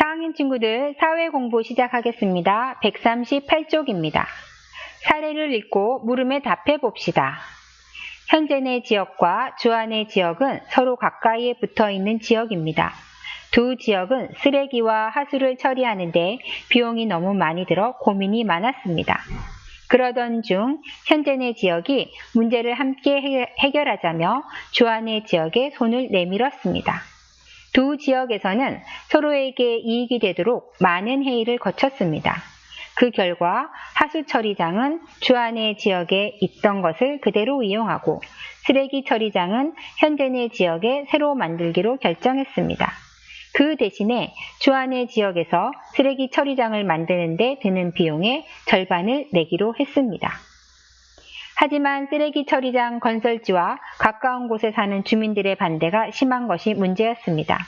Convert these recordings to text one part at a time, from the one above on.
4학년 친구들 사회 공부 시작하겠습니다. 138쪽입니다. 사례를 읽고 물음에 답해 봅시다. 현재 내 지역과 주안의 지역은 서로 가까이에 붙어 있는 지역입니다. 두 지역은 쓰레기와 하수를 처리하는데 비용이 너무 많이 들어 고민이 많았습니다. 그러던 중 현재 내 지역이 문제를 함께 해결하자며 주안의 지역에 손을 내밀었습니다. 두 지역에서는 서로에게 이익이 되도록 많은 회의를 거쳤습니다. 그 결과 하수 처리장은 주안의 지역에 있던 것을 그대로 이용하고 쓰레기 처리장은 현재 내 지역에 새로 만들기로 결정했습니다. 그 대신에 주안의 지역에서 쓰레기 처리장을 만드는 데 드는 비용의 절반을 내기로 했습니다. 하지만 쓰레기 처리장 건설지와 가까운 곳에 사는 주민들의 반대가 심한 것이 문제였습니다.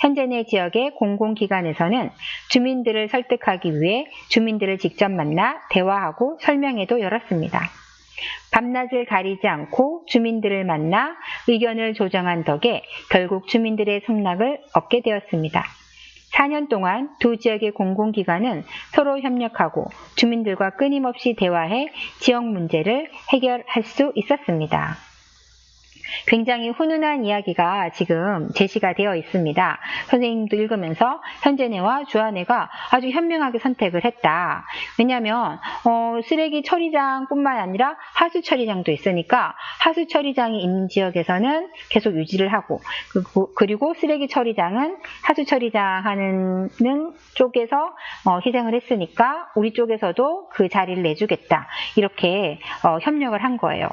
현재 내 지역의 공공기관에서는 주민들을 설득하기 위해 주민들을 직접 만나 대화하고 설명회도 열었습니다. 밤낮을 가리지 않고 주민들을 만나 의견을 조정한 덕에 결국 주민들의 승낙을 얻게 되었습니다. 4년 동안 두 지역의 공공기관은 서로 협력하고 주민들과 끊임없이 대화해 지역 문제를 해결할 수 있었습니다. 굉장히 훈훈한 이야기가 지금 제시가 되어 있습니다. 선생님도 읽으면서 현재내와 주안의가 아주 현명하게 선택을 했다. 왜냐하면 쓰레기 처리장뿐만 아니라 하수 처리장도 있으니까 하수 처리장이 있는 지역에서는 계속 유지를 하고 그리고 쓰레기 처리장은 하수 처리장 하는 쪽에서 희생을 했으니까 우리 쪽에서도 그 자리를 내주겠다. 이렇게 협력을 한 거예요.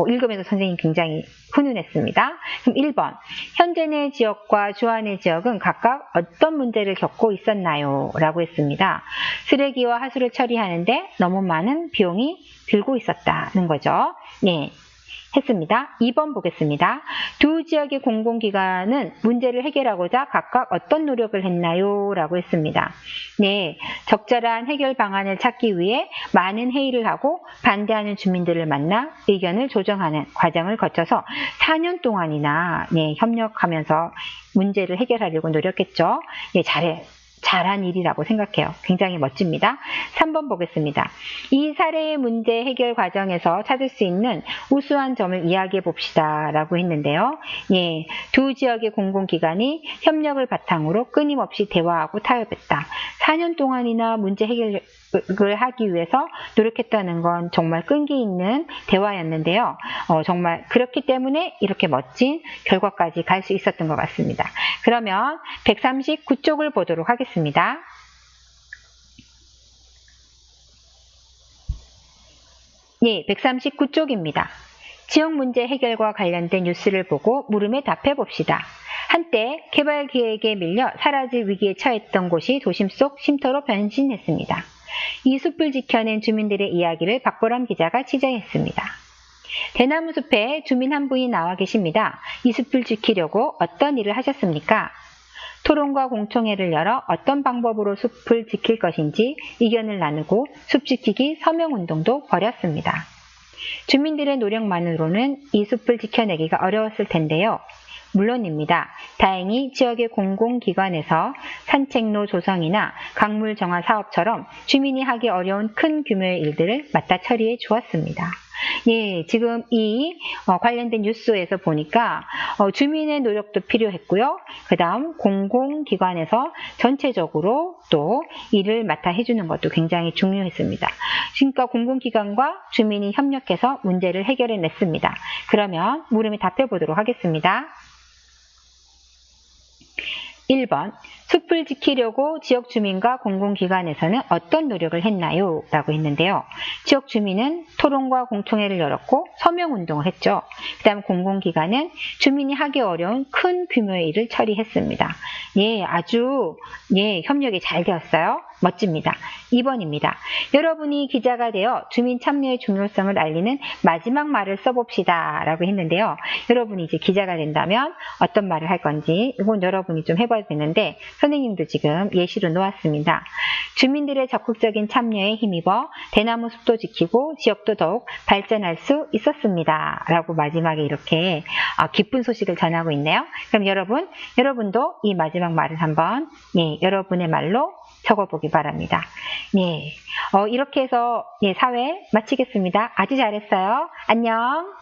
읽으면서 선생님 굉장히 훈훈했습니다. 그럼 1번. 현재 내 지역과 주안의 지역은 각각 어떤 문제를 겪고 있었나요? 라고 했습니다. 쓰레기와 하수를 처리하는데 너무 많은 비용이 들고 있었다는 거죠. 네. 했습니다. 2번 보겠습니다. 두 지역의 공공기관은 문제를 해결하고자 각각 어떤 노력을 했나요? 라고 했습니다. 네, 적절한 해결 방안을 찾기 위해 많은 회의를 하고 반대하는 주민들을 만나 의견을 조정하는 과정을 거쳐서 4년 동안이나 협력하면서 문제를 해결하려고 노력했죠. 네, 잘한 일이라고 생각해요. 굉장히 멋집니다. 3번 보겠습니다. 이 사례의 문제 해결 과정에서 찾을 수 있는 우수한 점을 이야기해 봅시다. 라고 했는데요. 예, 두 지역의 공공기관이 협력을 바탕으로 끊임없이 대화하고 타협했다. 4년 동안이나 문제 해결을 하기 위해서 노력했다는 건 정말 끈기 있는 대화였는데요. 정말 그렇기 때문에 이렇게 멋진 결과까지 갈 수 있었던 것 같습니다. 그러면 139쪽을 보도록 하겠습니다. 네, 139쪽입니다. 지역 문제 해결과 관련된 뉴스를 보고 물음에 답해 봅시다. 한때 개발 계획에 밀려 사라질 위기에 처했던 곳이 도심 속 쉼터로 변신했습니다. 이 숲을 지켜낸 주민들의 이야기를 박보람 기자가 취재했습니다. 대나무 숲에 주민 한 분이 나와 계십니다. 이 숲을 지키려고 어떤 일을 하셨습니까? 토론과 공청회를 열어 어떤 방법으로 숲을 지킬 것인지 의견을 나누고 숲 지키기 서명운동도 벌였습니다. 주민들의 노력만으로는 이 숲을 지켜내기가 어려웠을 텐데요. 물론입니다. 다행히 지역의 공공기관에서 산책로 조성이나 강물 정화 사업처럼 주민이 하기 어려운 큰 규모의 일들을 맡아 처리해 주었습니다. 예, 지금 이 관련된 뉴스에서 보니까 주민의 노력도 필요했고요. 그 다음 공공기관에서 전체적으로 또 일을 맡아 해주는 것도 굉장히 중요했습니다. 그러니까 공공기관과 주민이 협력해서 문제를 해결해 냈습니다. 그러면 물음에 답해 보도록 하겠습니다. 1번. 숲을 지키려고 지역 주민과 공공기관에서는 어떤 노력을 했나요? 라고 했는데요. 지역 주민은 토론과 공청회를 열었고 서명운동을 했죠. 그 다음 공공기관은 주민이 하기 어려운 큰 규모의 일을 처리했습니다. 예, 아주 협력이 잘 되었어요. 멋집니다. 2번입니다. 여러분이 기자가 되어 주민 참여의 중요성을 알리는 마지막 말을 써봅시다. 라고 했는데요. 여러분이 이제 기자가 된다면 어떤 말을 할 건지 이건 여러분이 좀 해봐야 되는데 선생님도 지금 예시로 놓았습니다. 주민들의 적극적인 참여에 힘입어 대나무 숲도 지키고 지역도 더욱 발전할 수 있었습니다. 라고 마지막에 이렇게 기쁜 소식을 전하고 있네요. 그럼 여러분도 이 마지막 말을 한번 여러분의 말로 적어보기 바랍니다. 이렇게 해서 4회 마치겠습니다. 아주 잘했어요. 안녕.